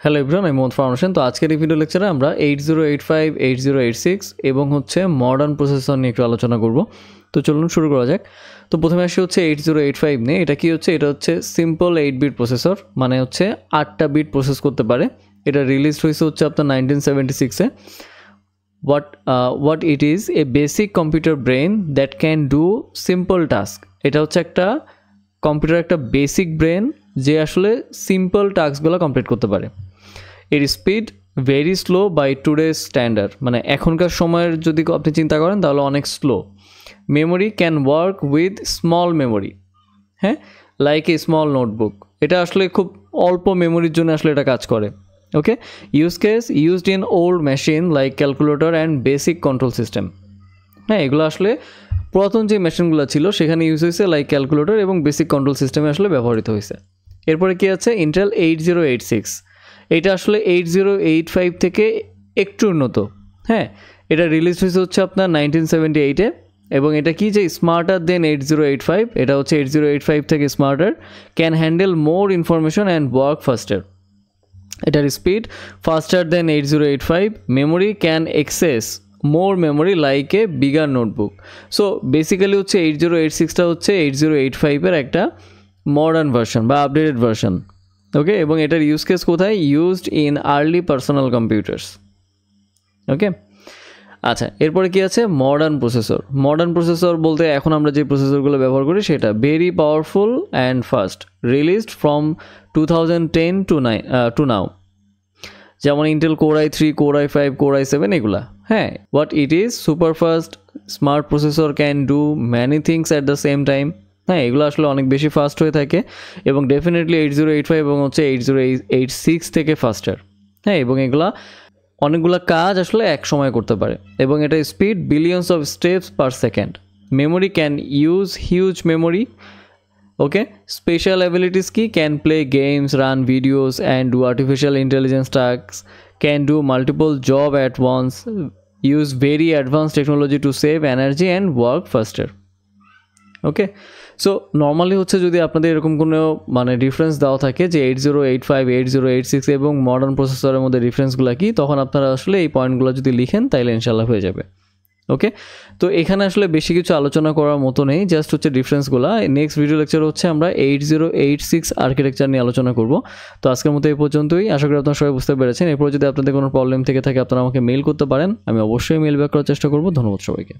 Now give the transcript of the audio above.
Hello everyone, আমি মোহাম্মদ ফারহান হোসেন। তো আজকের এই ভিডিও লেকচারে আমরা 8085, 8086 এবং মডার্ন প্রসেসর নিয়ে একটু আলোচনা করব। তো চলুন শুরু করা যাক। তো প্রথমে আসি 8085 নিয়ে। এটা কি হচ্ছে? এটা হচ্ছে সিম্পল 8 বিট প্রসেসর, মানে 8টা বিট প্রসেস করতে পারে। এটা রিলিজ হয়েছে আপনার 1976-এ। what it is a basic computer brain that can do simple task. এটা একটা কম্পিউটার, একটা বেসিক ব্রেন যে আসলে সিম্পল টাস্কগুলো কমপ্লিট করতে পারে। এর speed very slow by today's standard, মানে এখনকার সময়ের যদি আপনি চিন্তা করেন তাহলে অনেক slow. Memory can work with small memory, হ্যাঁ, লাইক এ স্মল নোটবুক। এটা আসলে খুব অল্প মেমোরির জন্য আসলে এটা কাজ করে। Okay, use case used in old machine like calculator and basic control system. হ্যাঁ, এগুলো আসলে পুরাতন যে মেশিনগুলো ছিল সেখানে ইউজ হয়েছে, লাইক ক্যালকুলেটর এবং বেসিক কন্ট্রোল সিস্টেমে আসলে ব্যবহৃত হয়েছে। এরপরে কি আছে? ইন্টেল 8086। এটা আসলে 8085 থেকে একটু উন্নত। হ্যাঁ, এটা রিলিজ হয়েছে আপনার 1978-এ এবং এটা কি যে স্মার্টার দেন 8085। এটা 8085 থেকে smarter, can handle more information and work faster. এটার speed faster than 8085। Memory can access more memory like a bigger notebook. So basically 8086টা 8085-এর একটা মডার্ন ভার্সন বা আপডেটেড ভার্সন। ওকে, এবং এটার ইউজ কেস কোথায়? Used in early personal computers. Okay, আচ্ছা, এরপরে কি আছে? Modern processor. মডার্ন প্রসেসর বলতে এখন আমরা যে প্রসেসরগুলো ব্যবহার করি সেটা very powerful and fast, released from 2010 to now. যেমন Intel core i3, core i5, core i7 এগুলা। হ্যাঁ, what it is? Super fast smart processor, can do many things at the same time. হ্যাঁ, এগুলো আসলে অনেক বেশি ফাস্ট হয়ে থাকে এবং ডেফিনেটলি 8085 এবং 8086 থেকে ফাস্টার। হ্যাঁ, এবং এগুলা অনেকগুলো কাজ আসলে এক সময় করতে পারে এবং এটা speed billions of steps per second. Memory can use huge memory. Okay, special abilities কি? Can play games, run videos and do artificial intelligence task, can do multiple job at once, use very advance technology to save energy and work faster. Okay, so normally যদি আপনাদের এরকম কোনো difference দেওয়া থাকে যে 8085, 8086 এবং modern প্রসেসরের মধ্যে ডিফারেন্সগুলো কি, তখন আপনারা আসলে এই পয়েন্টগুলো যদি লিখেন তাইলে ইনশাল্লাহ হয়ে যাবে। ওকে, তো এখানে আসলে বেশি কিছু আলোচনা করার মতো নেই, জাস্ট ডিফারেন্সগুলো। নেক্সট ভিডিও লেকচার আমরা 8086 আর্কিটেকচার নিয়ে আলোচনা করব। তো আজকের মতো এই পর্যন্তই। আশা করি আপনারা সবাই বুঝতে পেরেছেন। এরপর যদি আপনাদের কোনো প্রবলেম থেকে থাকে আপনারা আমাকে মেইল করতে পারেন, আমি অবশ্যই মেইল ব্যাক করার চেষ্টা করব। ধন্যবাদ সবাইকে।